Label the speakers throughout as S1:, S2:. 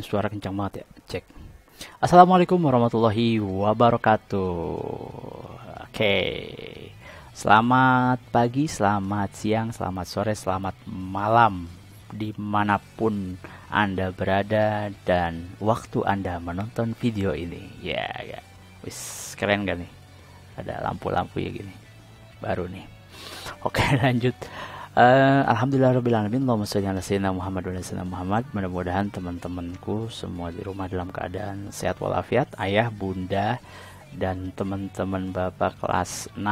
S1: Suara kencang banget ya. Cek. Assalamualaikum warahmatullahi wabarakatuh. Oke. Selamat pagi, selamat siang, selamat sore, selamat malam dimanapun Anda berada dan waktu Anda menonton video ini. Ya, ya. Wis, keren gak nih? Ada lampu-lampu ya gini. Baru nih. Oke, lanjut. Alhamdulillahirrahmanirrahim. Allahumma sholli ala sayyidina Muhammad wa ala sayyidina Muhammad. Mudah-mudahan teman-temanku semua di rumah dalam keadaan sehat walafiat, ayah, bunda, dan teman-teman bapak kelas 6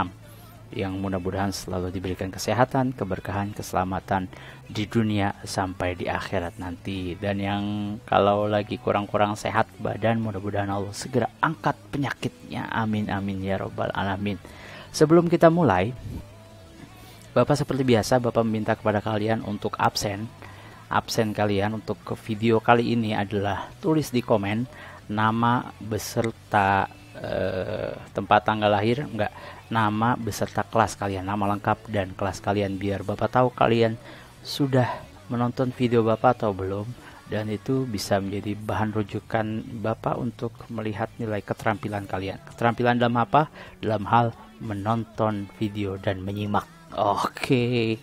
S1: yang mudah-mudahan selalu diberikan kesehatan, keberkahan, keselamatan di dunia sampai di akhirat nanti. Dan yang kalau lagi kurang-kurang sehat badan, mudah-mudahan Allah segera angkat penyakitnya. Amin amin ya robbal alamin. Sebelum kita mulai, Bapak seperti biasa, Bapak meminta kepada kalian untuk absen kalian untuk ke video kali ini adalah tulis di komen nama beserta tempat tanggal lahir, nama beserta kelas kalian, nama lengkap dan kelas kalian, biar Bapak tahu kalian sudah menonton video Bapak atau belum, dan itu bisa menjadi bahan rujukan Bapak untuk melihat nilai keterampilan kalian. Keterampilan dalam apa? Dalam hal menonton video dan menyimak. Oke,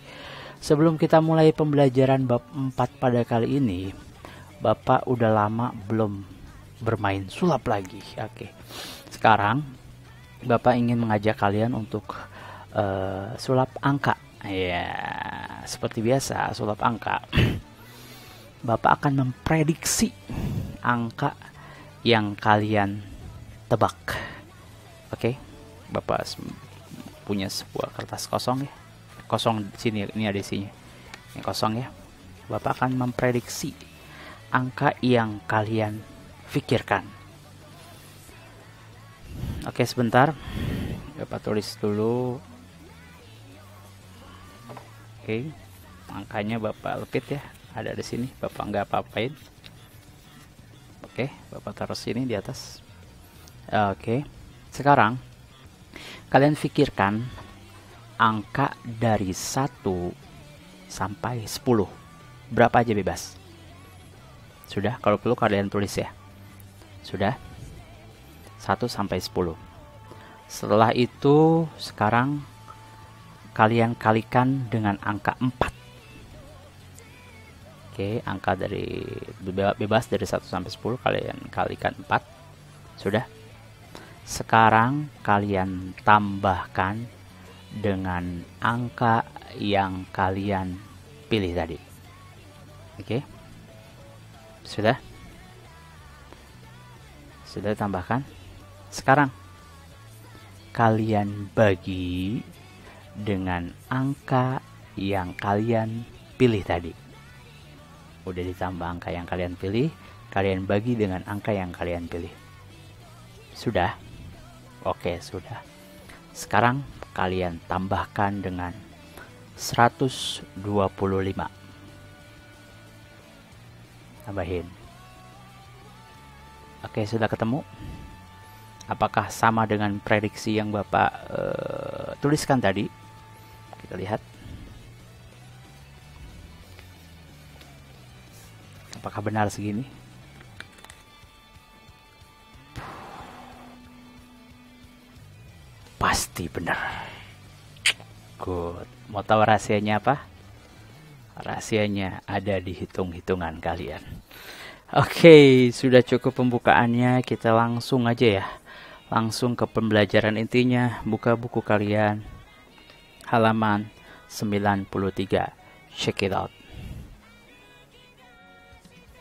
S1: sebelum kita mulai pembelajaran bab 4 pada kali ini, Bapak udah lama belum bermain sulap lagi. Oke, sekarang Bapak ingin mengajak kalian untuk sulap angka. Ya, seperti biasa sulap angka. Bapak akan memprediksi angka yang kalian tebak. Oke, Bapak punya sebuah kertas kosong ya. Kosong di sini, ini ada isinya. Ini kosong ya. Bapak akan memprediksi angka yang kalian pikirkan. Oke, sebentar. Bapak tulis dulu. Oke. Angkanya Bapak lepit ya. Ada di sini. Bapak nggak apa-apain. Oke, Bapak taruh sini di atas. Oke. Sekarang kalian pikirkan angka dari 1 sampai 10. Berapa aja bebas. Sudah? Kalau perlu kalian tulis ya. Sudah? 1 sampai 10. Setelah itu sekarang kalian kalikan dengan angka 4. Oke, angka dari bebas dari 1 sampai 10 kalian kalikan 4. Sudah? Sekarang kalian tambahkan dengan angka yang kalian pilih tadi. Oke. Sudah? Sudah tambahkan. Sekarang kalian bagi dengan angka yang kalian pilih tadi. Udah ditambah angka yang kalian pilih, kalian bagi dengan angka yang kalian pilih. Sudah? Oke, sudah. Sekarang kalian tambahkan dengan 125. Tambahin. Oke, sudah ketemu? Apakah sama dengan prediksi yang Bapak tuliskan tadi? Kita lihat. Apakah benar segini? Pasti benar. Good. Mau tahu rahasianya apa? Rahasianya ada di hitung-hitungan kalian. Oke, sudah cukup pembukaannya. Kita langsung aja ya. Langsung ke pembelajaran intinya. Buka buku kalian. Halaman 93. Check it out.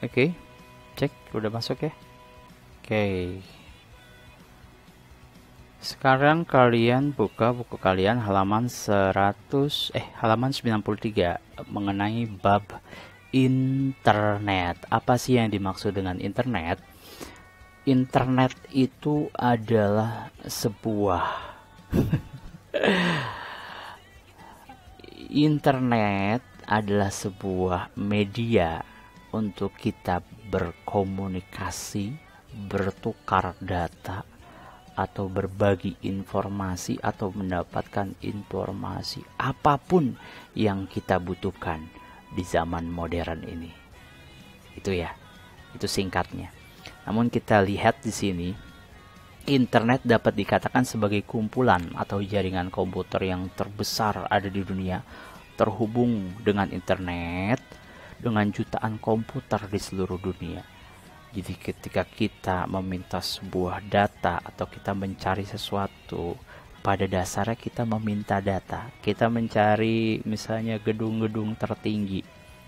S1: Oke. Cek, udah masuk ya? Oke. Sekarang kalian buka buku kalian halaman halaman 93 mengenai bab internet. Apa sih yang dimaksud dengan internet? Internet itu adalah sebuah internet adalah sebuah media untuk kita berkomunikasi, bertukar data, atau berbagi informasi atau mendapatkan informasi apapun yang kita butuhkan di zaman modern ini. Itu ya. Itu singkatnya. Namun kita lihat di sini, internet dapat dikatakan sebagai kumpulan atau jaringan komputer yang terbesar ada di dunia, terhubung dengan internet dengan jutaan komputer di seluruh dunia. Jadi ketika kita meminta sebuah data atau kita mencari sesuatu, pada dasarnya kita meminta data. Kita mencari misalnya gedung-gedung tertinggi,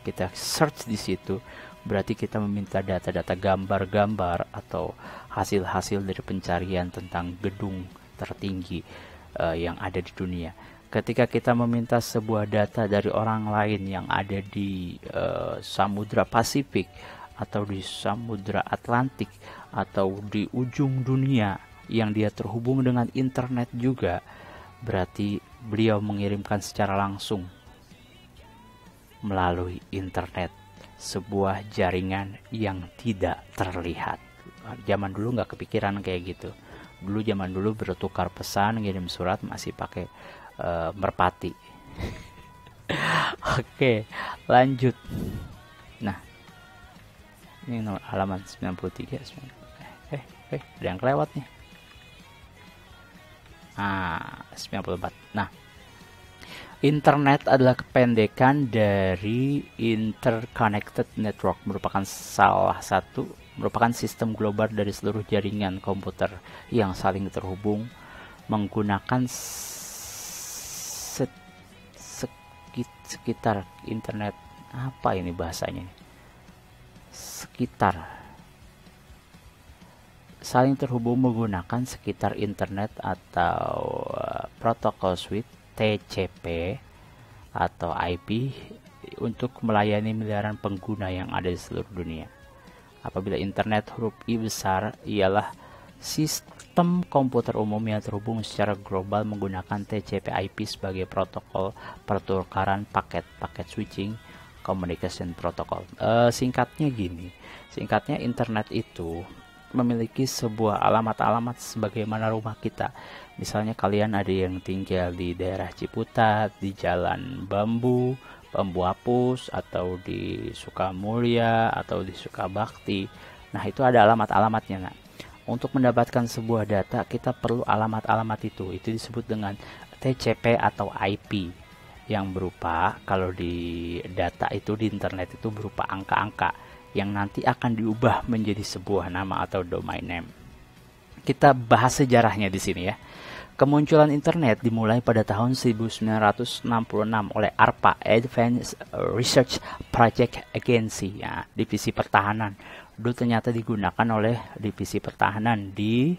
S1: kita search di situ, berarti kita meminta data-data gambar-gambar atau hasil-hasil dari pencarian tentang gedung tertinggi yang ada di dunia. Ketika kita meminta sebuah data dari orang lain yang ada di Samudra Pasifik atau di Samudra Atlantik atau di ujung dunia yang dia terhubung dengan internet juga, berarti beliau mengirimkan secara langsung melalui internet, sebuah jaringan yang tidak terlihat. Zaman dulu nggak kepikiran kayak gitu. Zaman dulu bertukar pesan, ngirim surat masih pakai merpati. Oke, lanjut. Nah, ini halaman 93. Ada yang kelewat nih. 94. Nah, internet adalah kependekan dari Interconnected Network, merupakan sistem global dari seluruh jaringan komputer yang saling terhubung menggunakan sekitar internet. Apa ini bahasanya? Saling terhubung menggunakan sekitar internet atau protokol switch TCP atau IP untuk melayani miliaran pengguna yang ada di seluruh dunia. Apabila internet huruf I besar ialah sistem komputer umum yang terhubung secara global menggunakan TCP/IP sebagai protokol pertukaran paket switching communication protocol. Singkatnya internet itu memiliki sebuah alamat-alamat sebagaimana rumah kita. Misalnya kalian ada yang tinggal di daerah Ciputat, di Jalan Bambu Apus, atau di Sukamulya, atau di Sukabakti. Nah, itu ada alamat-alamatnya. Nah, untuk mendapatkan sebuah data, kita perlu alamat-alamat itu. Itu disebut dengan TCP atau IP, yang berupa, kalau di data itu di internet itu berupa angka-angka yang nanti akan diubah menjadi sebuah nama atau domain name. Kita bahas sejarahnya di sini ya. Kemunculan internet dimulai pada tahun 1966 oleh ARPA, Advanced Research Project Agency, ya, divisi pertahanan. Dulu ternyata digunakan oleh divisi pertahanan di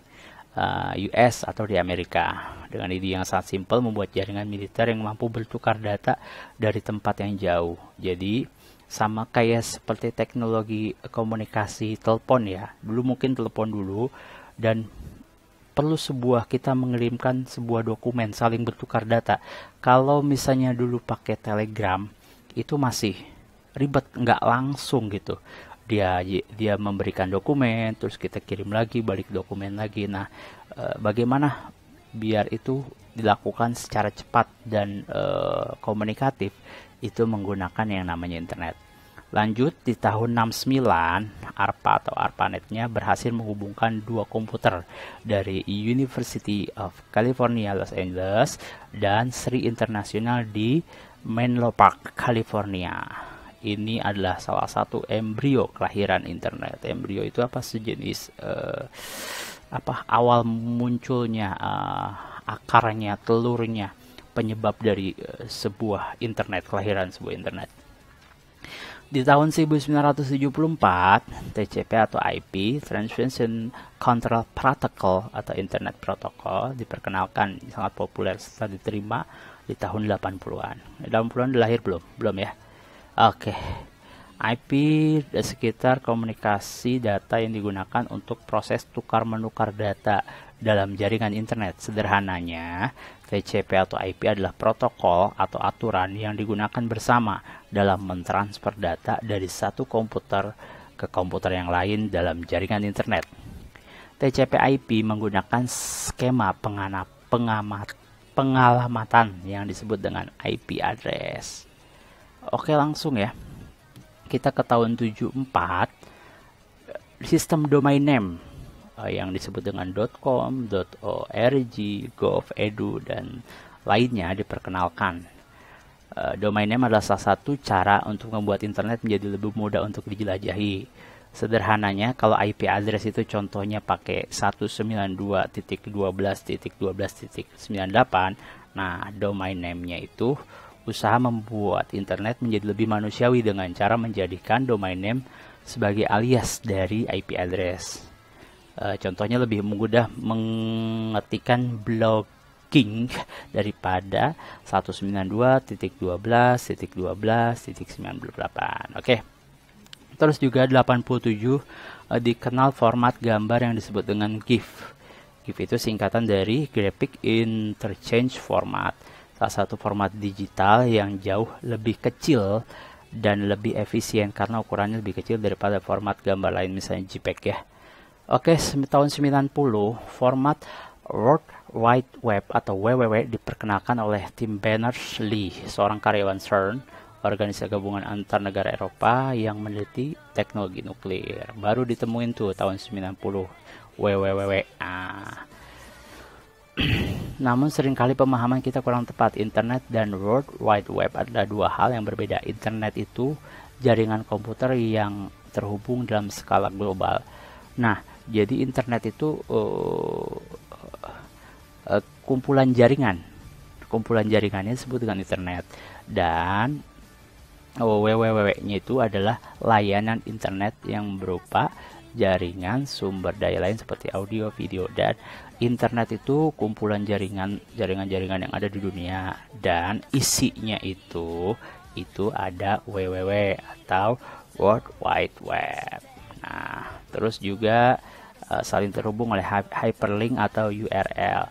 S1: US atau di Amerika. Dengan ide yang sangat simpel, membuat jaringan militer yang mampu bertukar data dari tempat yang jauh. Jadi sama kayak seperti teknologi komunikasi telepon ya. Dulu mungkin telepon dulu, dan perlu kita mengirimkan sebuah dokumen, saling bertukar data. Kalau misalnya dulu pakai telegram, itu masih ribet, nggak langsung gitu. Dia memberikan dokumen, terus kita kirim lagi, balik dokumen lagi. Nah, bagaimana biar itu dilakukan secara cepat dan komunikatif, itu menggunakan yang namanya internet. Lanjut, di tahun 69, ARPA atau ARPANET-nya berhasil menghubungkan dua komputer dari University of California, Los Angeles, dan Sri International di Menlo Park, California. Ini adalah salah satu embrio kelahiran internet. Embrio itu apa? Sejenis awal munculnya, akarnya, telurnya, penyebab dari sebuah internet, kelahiran sebuah internet. Di tahun 1974, TCP atau IP, Transmission Control Protocol atau Internet Protocol, diperkenalkan, sangat populer setelah diterima di tahun 80-an. 80-an lahir belum? Belum ya? Oke. IP sekitar komunikasi data yang digunakan untuk proses tukar-menukar data dalam jaringan internet. Sederhananya, TCP atau IP adalah protokol atau aturan yang digunakan bersama dalam mentransfer data dari satu komputer ke komputer yang lain dalam jaringan internet. TCP/IP menggunakan skema pengalamatan yang disebut dengan IP address. Oke, langsung ya. Kita ke tahun 74. sistem domain name yang disebut dengan .com, .org, .gov, .edu, dan lainnya diperkenalkan. Domain name adalah salah satu cara untuk membuat internet menjadi lebih mudah untuk dijelajahi. Sederhananya, kalau IP address itu contohnya pakai 192.12.12.98, nah domain name-nya itu usaha membuat internet menjadi lebih manusiawi dengan cara menjadikan domain name sebagai alias dari IP address. Contohnya lebih mudah mengetikkan blogging daripada 192.12.12.98. Oke. Terus juga 87 dikenal format gambar yang disebut dengan GIF. GIF itu singkatan dari Graphic Interchange Format. Salah satu format digital yang jauh lebih kecil dan lebih efisien karena ukurannya lebih kecil daripada format gambar lain, misalnya JPEG ya. Oke, tahun 90 format World Wide Web atau WWW diperkenalkan oleh Tim Berners-Lee, seorang karyawan CERN, organisasi gabungan antar negara Eropa yang meneliti teknologi nuklir. Baru ditemuin tuh tahun 90 WWW. Namun seringkali pemahaman kita kurang tepat. Internet dan World Wide Web adalah dua hal yang berbeda. Internet itu jaringan komputer yang terhubung dalam skala global. Nah, jadi internet itu kumpulan jaringan. Kumpulan jaringannya disebut dengan internet. Dan WWW-nya itu adalah layanan internet yang berupa jaringan sumber daya lain seperti audio, video, dan internet itu kumpulan jaringan-jaringan yang ada di dunia, dan isinya itu ada WWW atau World Wide Web. Nah, terus juga saling terhubung oleh hyperlink atau URL.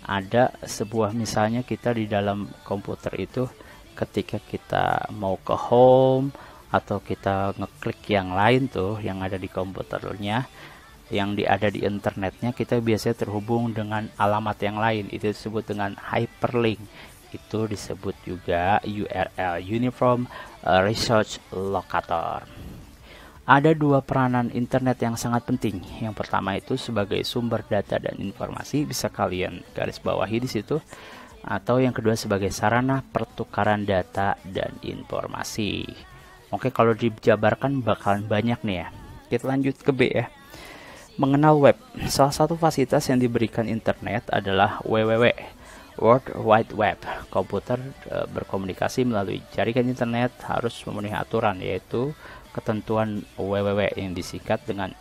S1: Ada sebuah, misalnya kita di dalam komputer itu ketika kita mau ke home atau kita ngeklik yang lain tuh yang ada di komputernya, yang ada di internetnya, kita biasanya terhubung dengan alamat yang lain, itu disebut dengan hyperlink. Itu disebut juga URL, Uniform Resource Locator. Ada dua peranan internet yang sangat penting. Yang pertama itu sebagai sumber data dan informasi, bisa kalian garis bawahi di situ. Atau yang kedua sebagai sarana pertukaran data dan informasi. Oke, kalau dijabarkan bakalan banyak nih ya. Kita lanjut ke B ya. Mengenal web. Salah satu fasilitas yang diberikan internet adalah WWW, World Wide Web. Komputer berkomunikasi melalui jaringan internet harus memenuhi aturan, yaitu ketentuan WWW yang disingkat dengan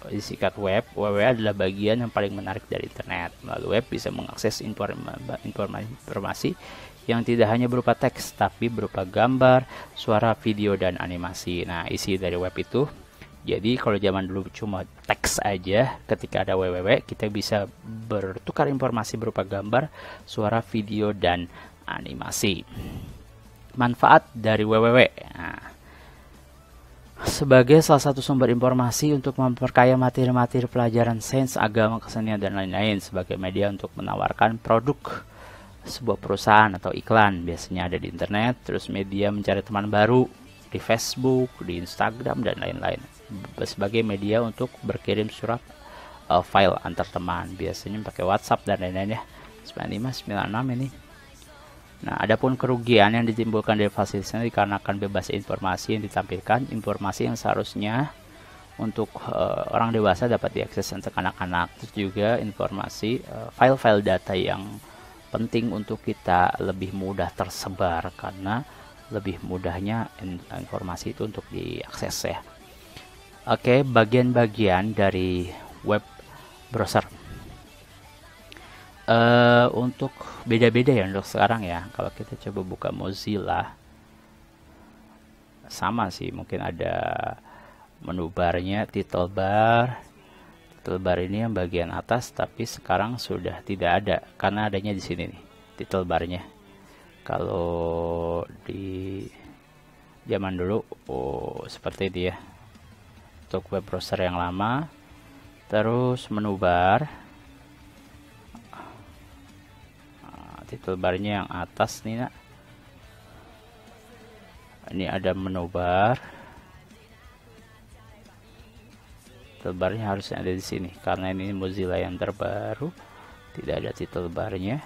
S1: disingkat web. WWW adalah bagian yang paling menarik dari internet. Melalui web bisa mengakses informasi yang tidak hanya berupa teks, tapi berupa gambar, suara, video, dan animasi. Nah, isi dari web itu, jadi kalau zaman dulu cuma teks aja, ketika ada WWW kita bisa bertukar informasi berupa gambar, suara, video, dan animasi. Manfaat dari WWW. Nah, sebagai salah satu sumber informasi untuk memperkaya materi-materi pelajaran sains, agama, kesenian, dan lain-lain, sebagai media untuk menawarkan produk sebuah perusahaan atau iklan, biasanya ada di internet. Terus media mencari teman baru di Facebook, di Instagram, dan lain-lain. Sebagai media untuk berkirim surat file antar teman, biasanya pakai WhatsApp dan lain-lain ya. 95, 96 ini. Nah, adapun kerugian yang ditimbulkan dari fasilitasnya dikarenakan bebas informasi yang ditampilkan, informasi yang seharusnya untuk orang dewasa dapat diakses untuk anak-anak. Terus juga informasi file-file data yang penting untuk kita lebih mudah tersebar karena lebih mudahnya informasi itu untuk diakses ya. Oke, bagian-bagian dari web browser. Untuk beda-beda ya untuk sekarang ya. Kalau kita coba buka Mozilla, sama sih, mungkin ada menu barnya, title bar. Title bar ini yang bagian atas, tapi sekarang sudah tidak ada karena adanya di sini nih title barnya. Kalau di zaman dulu seperti itu ya untuk web browser yang lama. Terus menu bar, title barnya yang atas nih nak. Ini ada menu bar. title barnya harusnya ada di sini karena ini Mozilla yang terbaru, tidak ada title barnya.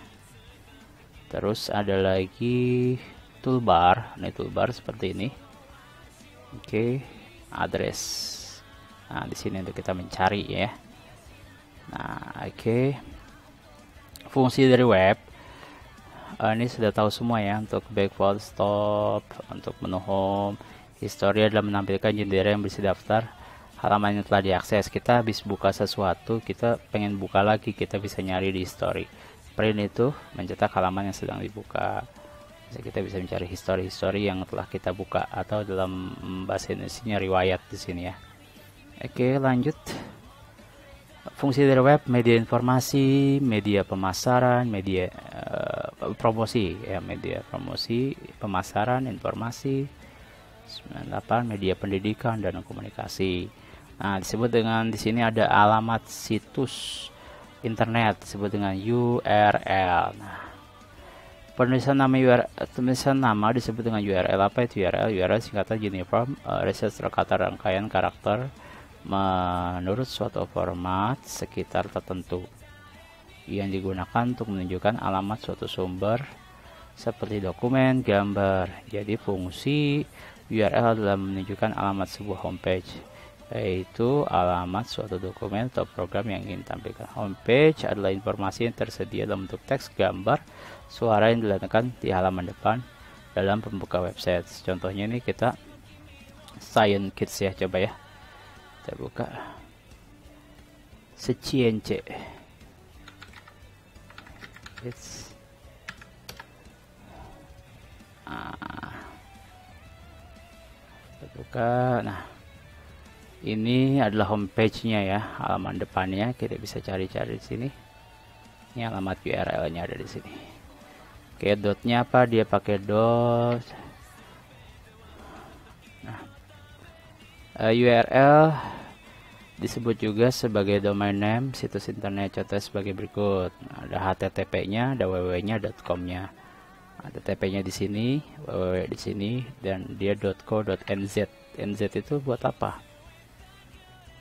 S1: Terus ada lagi toolbar, ini toolbar seperti ini. Oke, address. Nah, di sini untuk kita mencari ya. Nah, oke. Fungsi dari web ini sudah tahu semua ya, untuk backward, stop, untuk menu home, history adalah menampilkan jendela yang berisi daftar halaman yang telah diakses. Kita habis buka sesuatu, kita pengen buka lagi, kita bisa nyari di history. Print itu mencetak halaman yang sedang dibuka. Kita bisa mencari history yang telah kita buka, atau dalam bahasa Indonesia riwayat di sini ya. Oke, lanjut. Fungsi dari web: media informasi, media pemasaran, media promosi ya, media promosi, pemasaran, informasi. 98, media pendidikan dan komunikasi. Nah, disebut dengan di sini ada alamat situs internet, disebut dengan URL. Nah, penulisan nama URL, penulisan nama disebut dengan URL. Apa itu URL? URL singkatan Uniform Register Kata Rangkaian Karakter menurut suatu format sekitar tertentu yang digunakan untuk menunjukkan alamat suatu sumber seperti dokumen, gambar. Jadi fungsi URL adalah menunjukkan alamat sebuah homepage, yaitu alamat suatu dokumen atau program yang ingin ditampilkan. Homepage adalah informasi yang tersedia dalam bentuk teks, gambar, suara yang diletakkan di halaman depan dalam pembuka website. Contohnya ini kita Science Kids ya, coba ya. Kita buka Science Kids. Kita buka. Nah, ini adalah homepage-nya ya, halaman depannya. Kita bisa cari-cari di sini. Ini alamat URL-nya ada di sini. Oke, dotnya apa? Dia pakai dot. Nah, URL disebut juga sebagai domain name situs internet. Contoh sebagai berikut. Ada HTTP-nya, ada www.com-nya. Ada TP-nya di sini, www di sini, dan dia .co.nz. NZ itu buat apa?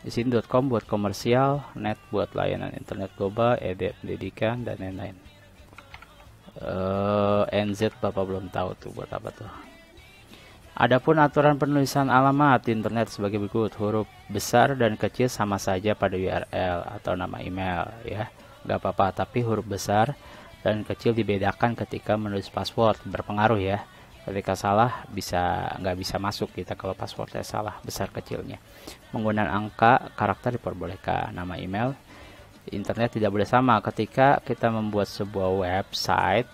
S1: Di sini .com buat komersial, net buat layanan internet global, ed pendidikan dan lain-lain. NZ Bapak belum tahu tuh buat apa tuh. Adapun aturan penulisan alamat internet sebagai berikut: huruf besar dan kecil sama saja pada URL atau nama email ya, nggak apa-apa, tapi huruf besar dan kecil dibedakan ketika menulis password, berpengaruh ya. Ketika salah nggak bisa masuk kita kalau passwordnya salah besar kecilnya. Penggunaan angka karakter diperbolehkan. Nama email internet tidak boleh sama. Ketika kita membuat sebuah website,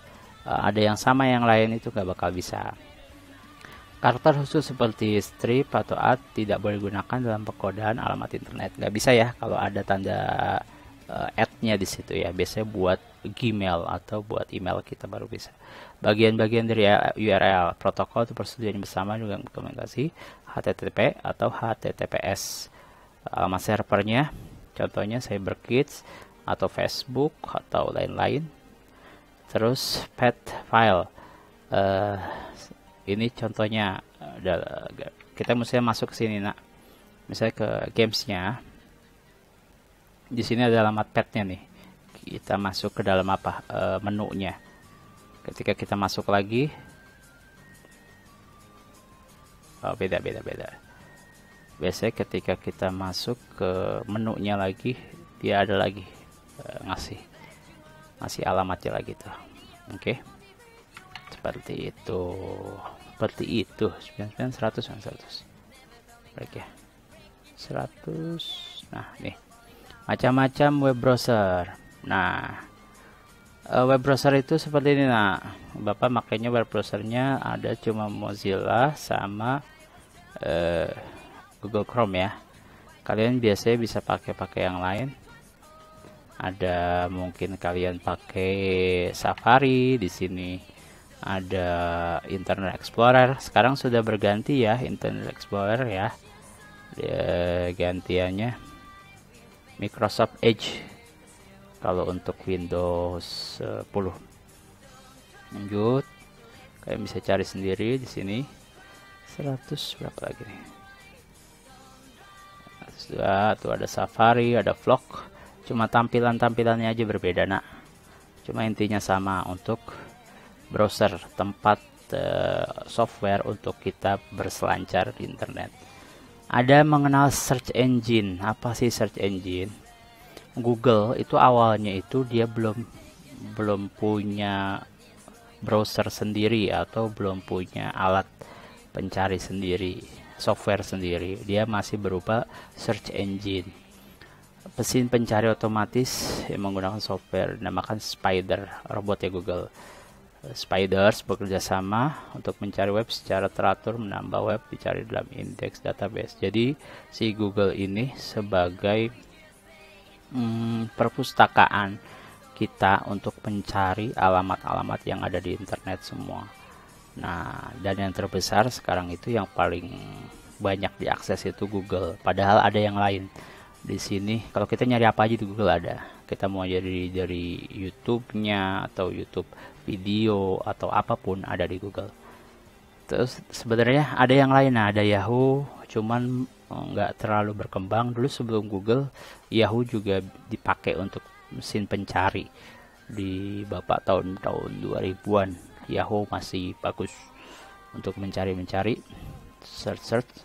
S1: ada yang sama yang lain itu nggak bakal bisa. Karakter khusus seperti strip atau @ tidak boleh digunakan dalam pengkodaan alamat internet. Nggak bisa ya kalau ada tanda @-nya di situ ya. Biasanya buat Gmail atau buat email kita baru bisa. Bagian-bagian dari URL, protokol atau persetujuan bersama dengan komunikasi, HTTP atau HTTPS. Alamat servernya, contohnya CyberKids atau Facebook atau lain-lain. Terus path file. Ini contohnya, kita mesti masuk ke sini nak. Misalnya ke gamesnya. Di sini ada alamat path-nya nih. Kita masuk ke dalam apa? Menunya. Ketika kita masuk lagi, beda. Biasanya ketika kita masuk ke menunya lagi, dia ada lagi ngasih alamatnya lagi tuh. Oke. Seperti itu. 99 100 Oke. 100. Nah, nih. Macam-macam web browser. Nah, web browser itu seperti ini. Nah, Bapak makanya web browsernya ada cuma Mozilla sama Google Chrome ya. Kalian biasanya bisa pakai yang lain. Ada mungkin kalian pakai Safari di sini. Ada Internet Explorer. Sekarang sudah berganti ya Internet Explorer ya. Gantiannya Microsoft Edge kalau untuk Windows 10. Lanjut, kalian bisa cari sendiri di sini. 100 berapa lagi nih? Tuh ada Safari, ada Vlog. Cuma tampilannya aja berbeda, nak. Cuma intinya sama untuk browser, tempat software untuk kita berselancar di internet. Ada mengenal search engine. Apa sih search engine? Google itu awalnya itu dia belum punya browser sendiri atau belum punya alat pencari sendiri, software sendiri. Dia masih berupa search engine, mesin pencari otomatis yang menggunakan software dinamakan Spider, robotnya Google. Spiders bekerja sama untuk mencari web secara teratur, menambah web dicari dalam indeks database. Jadi si Google ini sebagai perpustakaan kita untuk mencari alamat-alamat yang ada di internet semua. Nah, dan yang terbesar sekarang itu yang paling banyak diakses itu Google. Padahal ada yang lain. Di sini kalau kita nyari apa aja di Google ada. Kita mau jadi dari YouTube-nya atau YouTube video atau apapun ada di Google. Terus sebenarnya ada yang lain, nah, ada Yahoo, cuman nggak terlalu berkembang. Dulu sebelum Google, Yahoo juga dipakai untuk mesin pencari di bapak tahun-tahun 2000-an. Yahoo masih bagus untuk mencari search.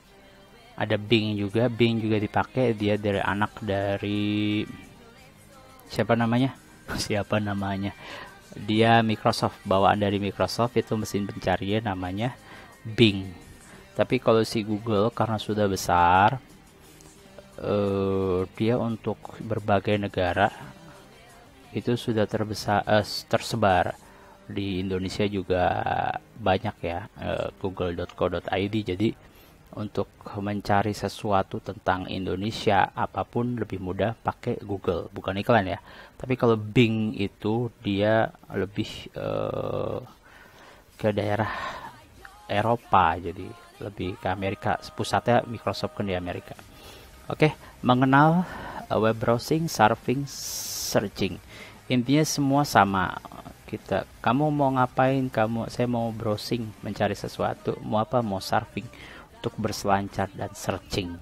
S1: Ada Bing juga dipakai, dia dari anak dari siapa namanya dia Microsoft, bawaan dari Microsoft. Itu mesin pencarian namanya Bing. Tapi kalau si Google karena sudah besar, dia untuk berbagai negara itu sudah tersebar. Di Indonesia juga banyak ya, google.co.id. Jadi untuk mencari sesuatu tentang Indonesia apapun lebih mudah pakai Google, bukan iklan ya. Tapi kalau Bing itu dia lebih ke daerah Eropa, jadi lebih ke Amerika. Pusatnya Microsoft kan di Amerika. Oke, mengenal web browsing, surfing, searching. Intinya semua sama. Kamu mau ngapain? Saya mau browsing, mencari sesuatu. Mau apa? Mau surfing, untuk berselancar dan searching.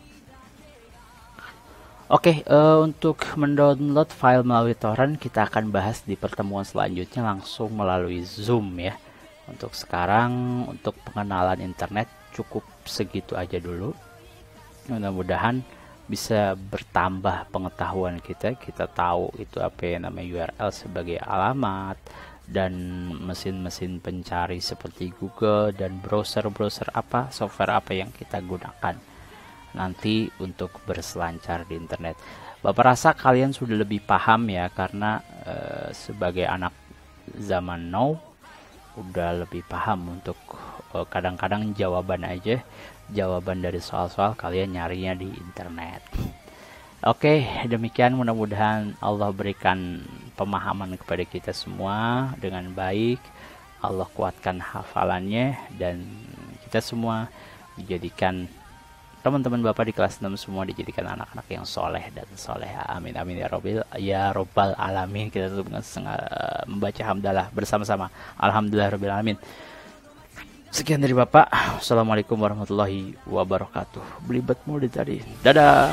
S1: Oke, untuk mendownload file melalui torrent kita akan bahas di pertemuan selanjutnya langsung melalui Zoom ya. Untuk sekarang, untuk pengenalan internet cukup segitu aja dulu. Mudah-mudahan bisa bertambah pengetahuan kita tahu itu apa yang namanya URL sebagai alamat, dan mesin-mesin pencari seperti Google, dan browser-browser apa, software apa yang kita gunakan nanti untuk berselancar di internet. Bapak rasa kalian sudah lebih paham ya, karena sebagai anak zaman now udah lebih paham untuk kadang-kadang jawaban dari soal-soal kalian nyarinya di internet. Oke, demikian, mudah-mudahan Allah berikan pemahaman kepada kita semua dengan baik. Allah kuatkan hafalannya, dan kita semua dijadikan, teman-teman Bapak di kelas 6 semua dijadikan anak-anak yang soleh dan soleha. Amin amin ya robbal alamin. Kita tuh membaca hamdalah bersama-sama. Alhamdulillah rabbil alamin. Sekian dari Bapak. Assalamualaikum warahmatullahi wabarakatuh. Belibet mulu tadi. Dadah.